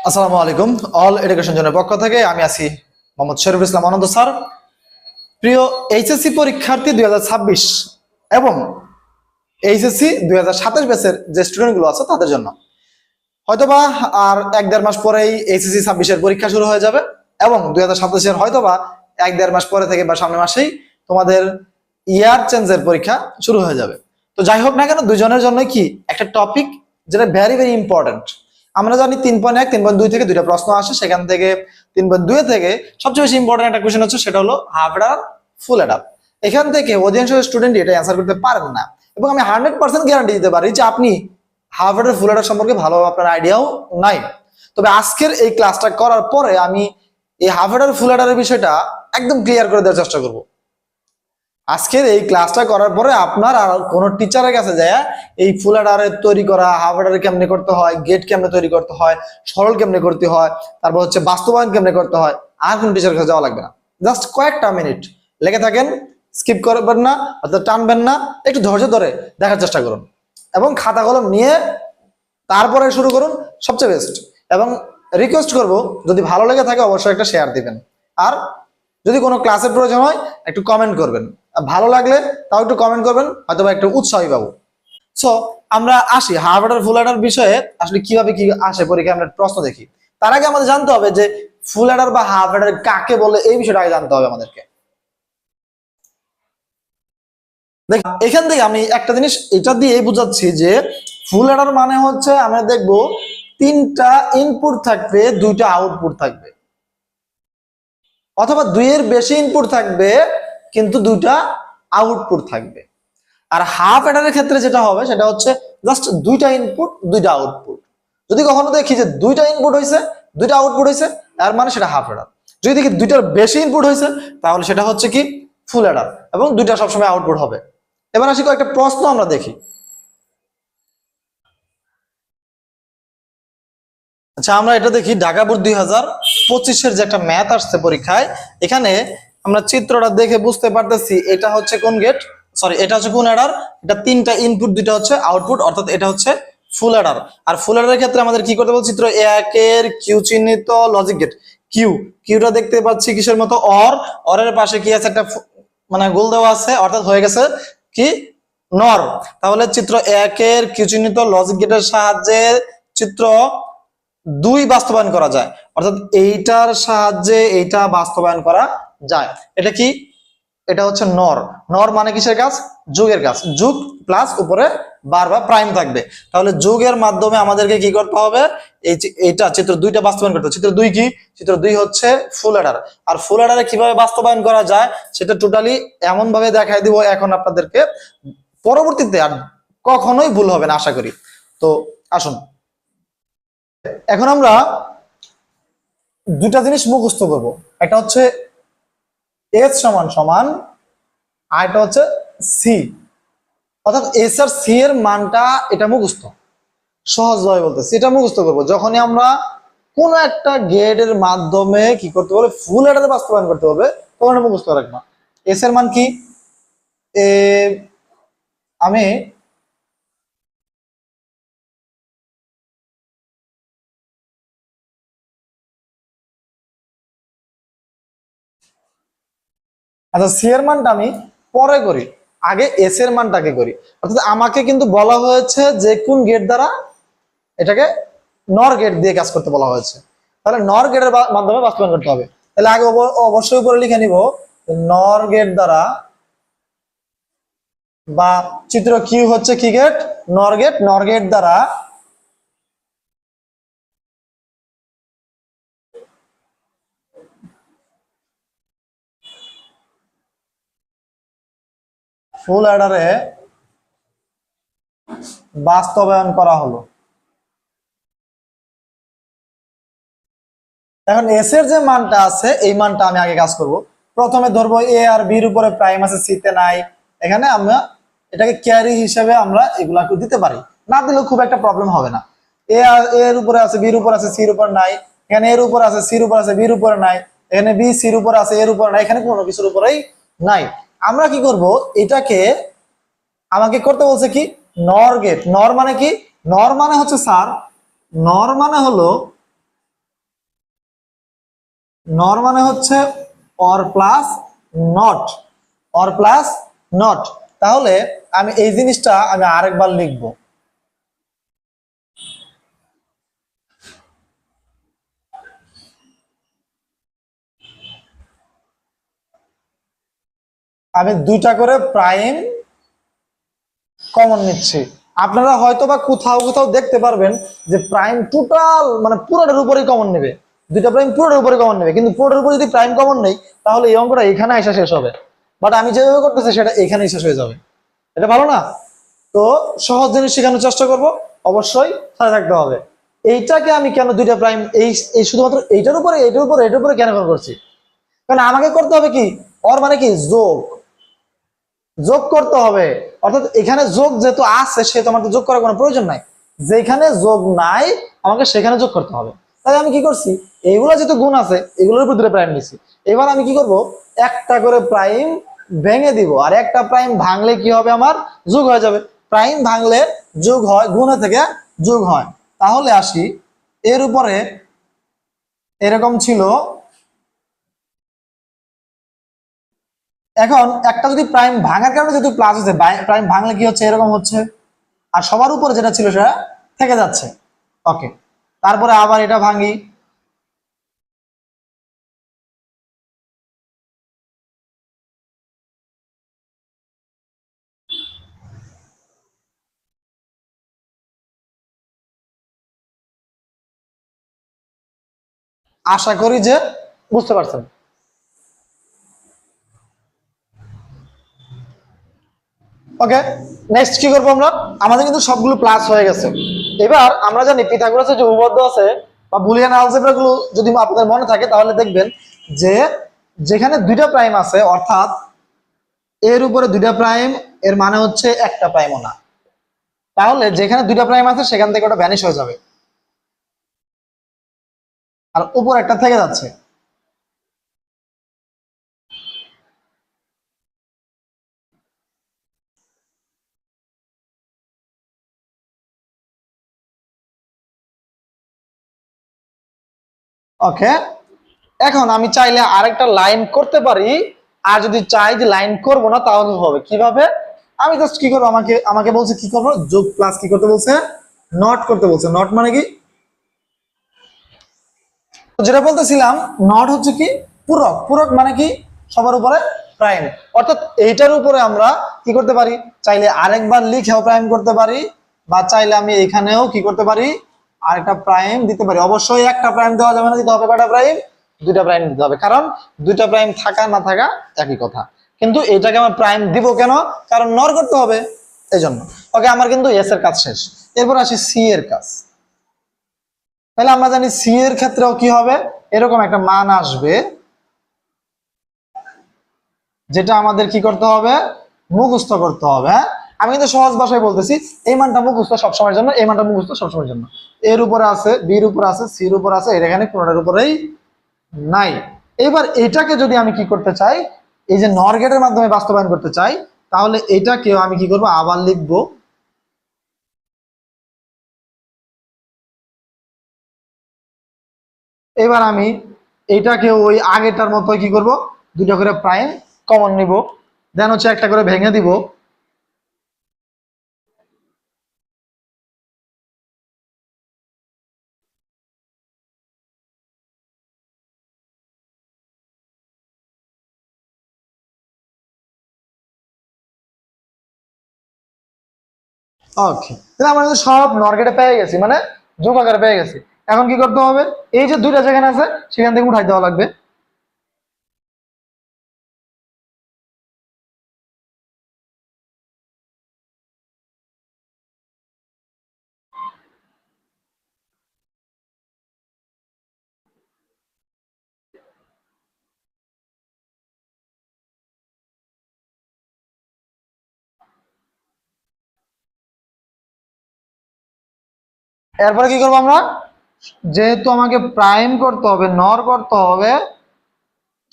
আসসালামু আলাইকুম। All education জোনের পক্ষ থেকে আমি আছি মোহাম্মদ শরীফুল ইসলাম আনন্দ স্যার। প্রিয় এইচএসসি পরীক্ষার্থী 2026 এবং এইচএসসি 2027 ব্যাচের যে স্টুডেন্টগুলো আছে তাদের জন্য হয়তোবা আর 1-1.5 মাস পরেই এইচএসসি 26-এর পরীক্ষা শুরু হয়ে যাবে এবং 2027-এর হয়তোবা 1-1.5 মাস পরে থেকে বা সামনের মাসেই তোমাদের ইয়ার চেঞ্জের পরীক্ষা শুরু হয়ে যাবে। তো যাই হোক না কেন, দুজনের জন্য কি একটা টপিক যেটা ভেরি ভেরি ইম্পর্টেন্ট। আমরা জানি 3.1 3.2 থেকে দুইটা প্রশ্ন আসে, সেখান থেকে 3.2 থেকে সবচেয়ে বেশি ইম্পর্টেন্ট একটা কোশ্চেন হচ্ছে সেটা হলো হাফ অ্যাডার ফুল অ্যাডার। এখান থেকে অধিকাংশ স্টুডেন্ট এটা অ্যান্সার করতে পারেন না এবং আমি 100% গ্যারান্টি দিতে পারি যে আপনি হাফ অ্যাডার ফুল অ্যাডার সম্পর্কে ভালো আপনার আইডিয়াও নাই। তবে আজকের এই ক্লাসটা করার পরে আমি এই হাফ অ্যাডার ফুল অ্যাডারের বিষয়টা একদম ক্লিয়ার করে দেওয়ার চেষ্টা করব। আজকের এই ক্লাসটা করার পরে আপনার আর কোন টিচারের কাছে যায় এই ফুল অ্যাডারের তৈরি করা, হাফ অ্যাডার কেমনে করতে হয়, গেট কেমনে তৈরি করতে হয়, সরল কেমনে করতে হয়, তারপর হচ্ছে বাস্তবায়ন কেমনে করতে হয়, আর কোন টিচারের কাছে যাওয়া লাগবে না। জাস্ট কয়েকটা মিনিট লেগে থাকেন, স্কিপ করবেন না অর্থাৎ টানবেন না, একটু ধৈর্য ধরে দেখার চেষ্টা করুন এবং খাতা কলম নিয়ে তারপরে শুরু করুন, সবচেয়ে বেস্ট। এবং রিকোয়েস্ট করব যদি ভালো লেগে থাকে অবশ্যই একটা শেয়ার দিবেন, আর যদি কোনো ক্লাসের প্রয়োজন হয় একটু কমেন্ট করবেন, ভালো লাগলে তাও একটু কমেন্ট করবেন, হয়তো বা একটু উৎসাহী পাবো। সো আমরা আসি হাফ অ্যাডার ফুল অ্যাডার বিষয়ে আসলে কিভাবে কি আসে পরীক্ষায় আমরা প্রশ্ন দেখি। তার আগে আমাদের জানতে হবে যে ফুল অ্যাডার বা হাফ অ্যাডার কাকে বলে, এই বিষয়টা আগে জানতে হবে আমাদেরকে। দেখ, এখান থেকে আমি একটা জিনিস এটা দিয়ে বুঝাচ্ছি যে ফুল অ্যাডার মানে হচ্ছে আমরা দেখবো 3টা ইনপুট থাকবে, 2টা আউটপুট থাকবে, অথবা 2-এর বেশি ইনপুট থাকবে কিন্তু 2টা আউটপুট থাকবে। আর হাফ অ্যাডারের ক্ষেত্রে যেটা হবে সেটা হচ্ছে জাস্ট 2টা ইনপুট 2টা আউটপুট। যদি কখনো দেখি যে 2টা ইনপুট হয়েছে 2টা আউটপুট হয়েছে, তার মানে সেটা হাফ অ্যাডার। যদি দেখি 2টার বেশি ইনপুট হয়েছে তাহলে সেটা হচ্ছে কি ফুল অ্যাডার, এবং 2টা সবসময় আউটপুট হবে। এবার আসি কয়েকটা প্রশ্ন আমরা দেখি। আচ্ছা, আমরা এটা দেখি ঢাকা বোর্ড 2025-এর যে একটা ম্যাথ আসছে পরীক্ষায়, এখানে আমরা চিত্রটা দেখে বুঝতে পারতেছি এটা হচ্ছে কোন গেট, সরি এটা হচ্ছে কোন অ্যাডার। এটা 3টা ইনপুট 2টা হচ্ছে আউটপুট, অর্থাৎ এটা হচ্ছে ফুল অ্যাডার। আর ফুল অ্যাডারের ক্ষেত্রে আমাদের কি করতে বলছে, চিত্র 1-এর কিউ চিহ্নিত লজিক গেট, কিউটা দেখতে পাচ্ছি কিসের মতো, অরের পাশে কি আছে, একটা মানে গোল দেওয়া আছে, অর্থাৎ হয়ে গেছে কি নর। তাহলে চিত্র 1-এর কিউ চিহ্নিত লজিক গেটের সাহায্যে চিত্র 2 বাস্তবায়ন করা যায়, অর্থাৎ এইটার সাহায্যে এইটা বাস্তবায়ন করা যায়। এটা কি, এটা হচ্ছে নর। নর মানে কিসের কাজ, যোগের কাজ, যোগ প্লাস উপরে বার বা প্রাইম থাকবে। তাহলে যোগের মাধ্যমে আমাদেরকে কি করতে হবে, এইটা চিত্র 2টা বাস্তবায়ন করতে হবে। চিত্র 2 কি, চিত্র 2 হচ্ছে ফুল অ্যাডার। আর ফুল অ্যাডারে কিভাবে বাস্তবায়ন করা যায় সেটা টোটালি এমন ভাবে দেখাই দিব এখন আপনাদেরকে, পরবর্তীতে আর কখনোই ভুল হবে না আশা করি। তো আসুন এখন আমরা 2টা জিনিস মুখস্থ করব। একটা হচ্ছে এস সমান সমান, আর এটা হচ্ছে সি, অর্থাৎ এস আর সি এর মানটা এটা মুখস্থ, সহজভাবে বলতেছি এটা মুখস্থ করব। যখনই আমরা কোন একটা গেটের মাধ্যমে কি করতে বলে ফুল অ্যাডারে বাস্তবায়ন করতে হবে, তখন মুখস্থ রাখবা এস এর মান কি। আমি আচ্ছা, সি এর মানটা আমি পরে করি, আগে এস এর মানটাকে করি। অর্থাৎ আমাকে কিন্তু বলা হয়েছে যে কোন গেট দ্বারা, এটাকে নর গেট দিয়ে কাজ করতে বলা হয়েছে, তাহলে নর গেটের মাধ্যমে বাস্তবায়ন করতে হবে। তাহলে আগে অবশ্যই উপরে লিখে নিব নর গেট দ্বারা, বা চিত্র কিউ হচ্ছে কি গেট, নর গেট, নর গেট দ্বারা ফুল অ্যাডারে বাস্তবায়ন করা হলো। এখন এস এর যে মানটা আছে এই মানটা আমি আগে কাজ করব। প্রথমে ধরবো এ আর বির উপরে প্রাইম আছে, সি তে নাই, এখানে আমরা এটাকে ক্যারি হিসেবে আমরা এগুলাকে দিতে পারি, না দিলেও খুব একটা প্রবলেম হবে না। এ আর এর উপরে আছে, বির উপর আছে, সির উপর নাই, এখানে এর উপর আছে, সির উপর আছে, বির উপরে নাই, এখানে বি সির উপর আছে, এর উপর নাই, এখানে কোনো কিছুর উপরেই নাই। আমরা কি করব, এটাকে আমাকে করতে বলছে কি নর গেট। নর মানে কি, নর মানে হচ্ছে স্যার, নর মানে হলো নর মানে হচ্ছে or plus not, or plus not. তাহলে আমি এই জিনিসটা আমি আরেকবার লিখব। আমি দুইটা করে প্রাইম কমন নিচ্ছি। আপনারা হয়তো বা কোথাও কোথাও দেখতে পারবেন যে প্রাইম টোটাল মানে পুরোটার উপরেই কমন নেবে, দুইটা প্রাইম পুরোটার উপরে কমন নেবে, কিন্তু পুরোটার উপরে যদি প্রাইম কমন নেই তাহলে এই অঙ্কটা এখানে এসে শেষ হবে। বাট আমি যেভাবে করতেছি সেটা এখানেই শেষ হয়ে যাবে। এটা ভালো না? তো সহজ জিনিস শেখানোর চেষ্টা করব, অবশ্যই সাথে থাকতে হবে। এইটাকে আমি কেন দুইটা প্রাইম এই শুধুমাত্র এইটার উপরে এইটার উপরে এটার উপরে কেন করছি? কারণ আমাকে করতে হবে কি, ওর মানে কি যোগ, যোগ করতে হবে। অর্থাৎ এখানে যোগ যেহেতু আছে সেহেতু আমার তো যোগ করার কোনো প্রয়োজন নাই, যেখানে যোগ নাই আমাকে সেখানে যোগ করতে হবে। তাই আমি কি করছি, এইগুলো যেহেতু গুণ আছে এগুলোর উপর দুটো প্রাইম নিছি। এবার আমি কি করব, একটা করে প্রাইম ভেঙে দিব, আর একটা প্রাইম ভাঙলে কি হবে, আমার যোগ হয়ে যাবে। প্রাইম ভাঙলে যোগ হয়, গুণে থেকে যোগ হয়। তাহলে আসি এর উপরে, এরকম ছিল। এখন একটা যদি প্রাইম ভাঙার কারণে যেহেতু প্লাস হচ্ছে, প্রাইম ভাঙলে কি হচ্ছে, এরকম হচ্ছে। আর সবার উপরে যেটা ছিল সেটা থেকে যাচ্ছে। ওকে, তারপরে আবার এটা ভাঙি। আশা করি যে বুঝতে পারছেন। ওকে, নেক্সট কি করবো আমরা, আমাদের কিন্তু সবগুলো প্লাস হয়ে গেছে। এবার আমরা জানি পিথাগোরাসের যে উপপাদ্য আছে বা বুলিয়ান আলজেব্রা গুলো যদি আপনাদের মনে থাকে তাহলে দেখবেন যে যেখানে দুইটা প্রাইম আছে, অর্থাৎ এর উপরে দুইটা প্রাইম, এর মানে হচ্ছে একটা প্রাইমও না। তাহলে যেখানে দুইটা প্রাইম আছে সেখান থেকে ওটা ভ্যানিশ হয়ে যাবে, আর উপর একটা থেকে যাচ্ছে। ওকে, এখন আমি চাইলে আরেকটা লাইন করতে পারি, আর যদি চাই যে লাইন করব না তাহলে হবে কিভাবে। আমি জাস্ট কি করবো, আমাকে আমাকে বলছে কি করবো, যোগ প্লাস কি করতে বলছে, নট করতে বলছে। নট মানে কি, যেটা বলতেছিলাম, নট হচ্ছে কি পূরক। পূরক মানে কি, সবার উপরে প্রাইম। অর্থাৎ এইটার উপরে আমরা কি করতে পারি, চাইলে আরেকবার লিখেও প্রাইম করতে পারি, বা চাইলে আমি এখানেও কি করতে পারি, আরেকটা প্রাইম দিতে পারি। অবশ্যই একটা প্রাইম দেওয়া যাবে না, দিতে হবে কয়টা প্রাইম, দুইটা প্রাইম দিতে হবে। কারণ দুইটা প্রাইম থাকা না থাকা একই কথা। কিন্তু এটাকে আমার প্রাইম দিব কেন, কারণ নর করতে হবে, এই জন্য। ওকে, আমার কিন্তু এস এর কাজ শেষ। এরপর আসি সি এর কাজ। তাহলে আমরা জানি সি এর ক্ষেত্রেও কি হবে, এরকম একটা মান আসবে, যেটা আমাদের কি করতে হবে, মুখস্থ করতে হবে। হ্যাঁ, আমি কিন্তু সহজ ভাষায় বলতেছি, এই মানটা মুখস্থ সবসময়ের জন্য, এই মানটা মুখস্থ সবসময়ের জন্য। এর উপরে আছে, বির উপর আছে, সির উপর আছে, এর এখানে কোনটার উপরেই নাই। এবার এটাকে যদি আমি কি করতে চাই, এই যে নর গেটের মাধ্যমে বাস্তবায়ন করতে চাই, তাহলে এটাকেও আমি কি করব, আবার লিখবো। এবার আমি এইটাকে ওই আগেরটার মতো কি করব, দুটো করে প্রাইম কমন নিব, দেন হচ্ছে একটা করে ভেঙে দিব। ওকে, তাহলে আমরা কিন্তু সব নরগেটে পেয়ে গেছি, মানে যোগ আকারে পেয়ে গেছি। এখন কি করতে হবে, এই যে দুইটা যেখানে আছে সেখান থেকে উঠাই দেওয়া লাগবে। এরপরে কি করবো আমরা, যেহেতু আমাকে প্রাইম করতে হবে, নর করতে হবে,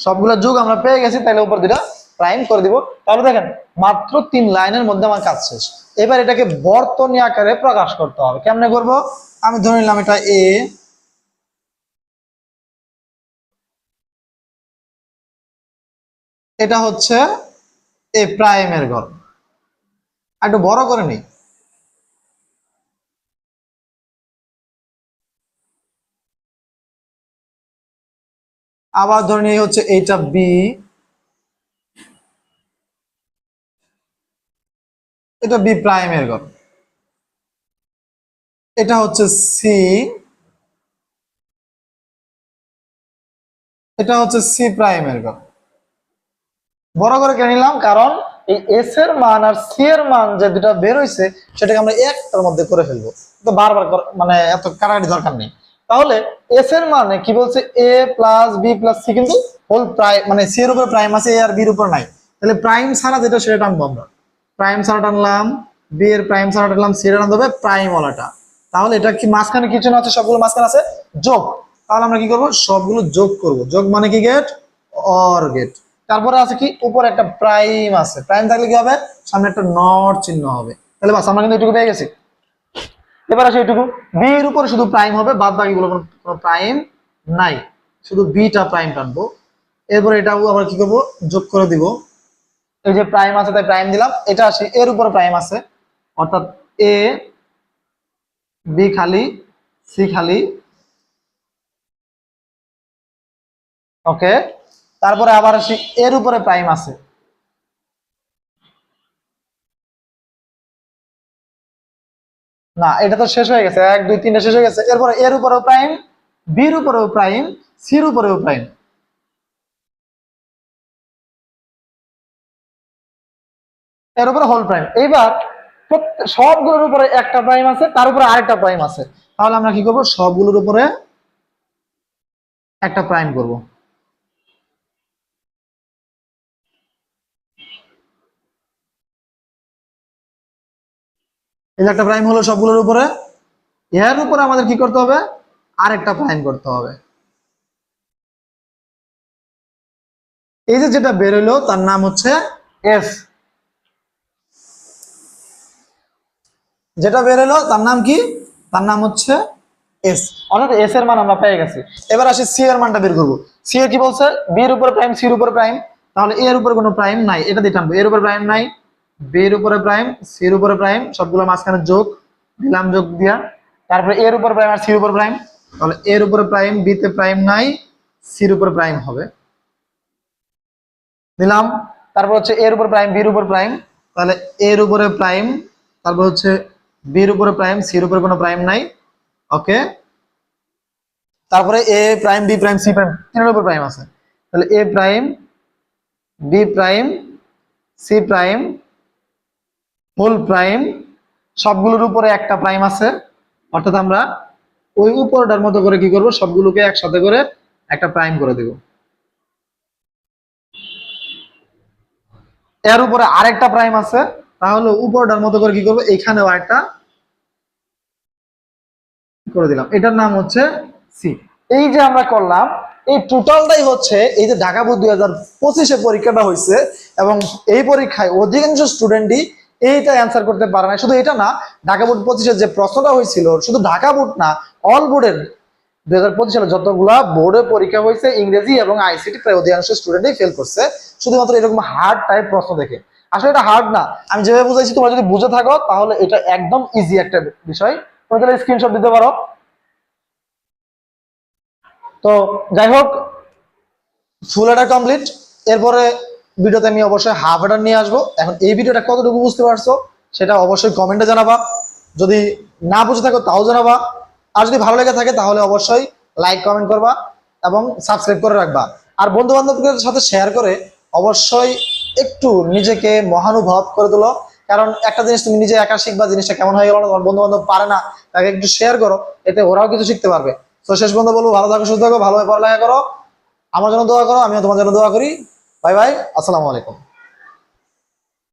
সবগুলো যোগ আমরা পেয়ে গেছি, তাহলে উপর দুটা প্রাইম করে দিব। তাহলে দেখেন মাত্র 3 লাইনের মধ্যে আমার কাজ শেষ। এবার এটাকে বর্তনী আকারে প্রকাশ করতে হবে। কেমনে করব, আমি ধরে নিলাম এটা এ, এটা হচ্ছে এ প্রাইমের ঘর। একটু বড় করে নিই। আবার ধরে নিই হচ্ছে এইটা বি, এটা বি প্রাইমের ঘর। এটা হচ্ছে সি, এটা হচ্ছে সি প্রাইমের ঘর। বড় করে কেন নিলাম? কারণ এই এস এর মান আর সি এর মান যে দুটা বের হইছে সেটাকে আমরা একটার মধ্যে করে ফেলবো, তো বারবার মানে এত কাটাকাটি দরকার নেই। তাহলে এস এর মানে কি বলছে, এ প্লাস বি প্লাস সি, কিন্তু হোল প্রাইম মানে সি এর উপরে প্রাইম আছে, এ আর বির উপর নাই। তাহলে প্রাইম ছাড়া যেটা সেটা টানবো আমরা। প্রাইম ছাড়া টানলাম, বি এর প্রাইম ছাড়া টানলাম, সি এর টানতে হবে প্রাইম ওয়ালাটা। তাহলে এটা কি মাঝখানে কিছু না আছে, সবগুলো মাঝখানে আছে যোগ। তাহলে আমরা কি করব, সবগুলো যোগ করব। যোগ মানে কি গেট, অর গেট। তারপরে আছে কি, উপরে একটা প্রাইম আছে, প্রাইম থাকলে কি হবে, সামনে একটা নট চিহ্ন হবে। তাহলে বাস আমরা কিন্তু এটুকু পেয়ে গেছি। এবার আসে এটুকু, বি এর উপরে শুধু প্রাইম হবে, বাদ বাকিগুলো কোনো প্রাইম নাই, শুধু বিটা প্রাইম টানবো। এরপরে এটাও আবার কি করবো, যোগ করে দিব। এই যে প্রাইম আছে তাই প্রাইম দিলাম। এটা আসে এর উপরে প্রাইম আছে, অর্থাৎ এ বি খালি, সি খালি, ওকে। তারপরে আবার আসি এর উপরে প্রাইম আছে, না এটা তো শেষ হয়ে গেছে, 1 2 3 শেষ হয়ে গেছে। এরপরে এর উপরেও প্রাইম, বির উপরেও প্রাইম, সির উপরেও প্রাইম, এর উপরে হোল প্রাইম। এইবার সবগুলোর উপরে একটা প্রাইম আছে, তার উপরে আরেকটা প্রাইম আছে। তাহলে আমরা কি করব, সবগুলোর উপরে একটা প্রাইম করব। এই যে একটা প্রাইম হলো সবগুলোর উপরে, এর উপরে আমাদের কি করতে হবে, আরেকটা প্রাইম করতে হবে। এই যে যেটা বের হইলো তার নাম হচ্ছে এস, যেটা বের হলো তার নাম কি, তার নাম হচ্ছে এস, অর্থাৎ এস এর মান আমরা পেয়ে গেছি। এবার আসি সি এর মানটা বের করবো। সি এর কি বলছে, বি এর উপরে প্রাইম, সি এর উপরে প্রাইম। তাহলে এর উপরে কোনো প্রাইম নাই, এটা দিয়ে টানবো। এর উপরে প্রাইম নাই, বি এর উপরে প্রাইম, সি এর উপরে প্রাইম, সবগুলো মাঝখানে যোগ দিলাম, যোগ দিয়া। তারপরে এর উপরে প্রাইম আর সি এর উপরে প্রাইম। তাহলে এর উপরে প্রাইম, বি তে প্রাইম নাই, সি এর উপরে প্রাইম হবে, দিলাম। তারপর হচ্ছে এর উপর প্রাইম, বির উপর প্রাইম। তাহলে এর উপরে প্রাইম, তারপর হচ্ছে বির উপরে প্রাইম, সির উপরে কোনো প্রাইম নাই, ওকে। তারপরে A prime, B prime, C prime, তিনের উপর প্রাইম আছে। তাহলে A prime, B prime, C prime, whole prime, সবগুলোর উপরে একটা প্রাইম আছে। অর্থাৎ আমরা ওই উপরটার মতো করে কি করব, সবগুলোকে একসাথে করে একটা প্রাইম করে দেব। এর উপরে আরেকটা প্রাইম আছে, তাহলে উপরটার মতো করে কি করবো, এখানেও আরেকটা করে দিলাম। এটার নাম হচ্ছে সি। এই যে আমরা করলাম, এই টোটালটাই হচ্ছে এই যে ঢাকা বোর্ড 2025-এ পরীক্ষাটা হয়েছে, এবং এই পরীক্ষায় অধিকাংশ স্টুডেন্টই এইটা অ্যান্সার করতে পারে না। শুধু এটা না, ঢাকা বোর্ড 25-এর যে প্রশ্নটা হয়েছিল, শুধু ঢাকা বোর্ড না, অল বোর্ডের 2025 সালে যতগুলা বোর্ডে পরীক্ষা হয়েছে, ইংরেজি এবং আইসিটি প্রায় অধিকাংশ স্টুডেন্টই ফেল করছে, শুধুমাত্র এরকম হার্ড টাইপ প্রশ্ন দেখে। আসলে এটা হার্ড না, আমি যেভাবে বুঝাইছি তোমরা যদি বুঝে থাকো তাহলে এটা একদম ইজি একটা বিষয়। তুমি তাহলে স্ক্রিনশট দিতে পারো। তো যাই হোক, ফুল এটা কমপ্লিট। এরপরে ভিডিওতে আমি অবশ্যই হাফ এটার নিয়ে আসবো। এখন এই ভিডিওটা কতটুকু বুঝতে পারছো সেটা অবশ্যই কমেন্টে জানাবা, যদি না বুঝে থাকো তাও জানাবা। আর যদি ভালো লেগে থাকে তাহলে অবশ্যই লাইক কমেন্ট করবা এবং সাবস্ক্রাইব করে রাখবা। আর বন্ধু বান্ধবদের সাথে শেয়ার করে অবশ্যই একটু নিজেকে মহানুভব করে তোলো। কারণ একটা জিনিস তুমি নিজে একা শিখবা, জিনিসটা কেমন হয়ে গেল না, তোমার বন্ধু বান্ধব পারে না, তাকে একটু শেয়ার করো, এতে ওরাও কিছু শিখতে পারবে। তো শেষ পর্যন্ত বলবো, ভালো থাকো, সুস্থ থাকো, ভালোভাবে পড়ালেখা করো, আমার জন্য দোয়া করো, আমিও তোমার জন্য দোয়া করি। বাই বাই, আসসালামু আলাইকুম।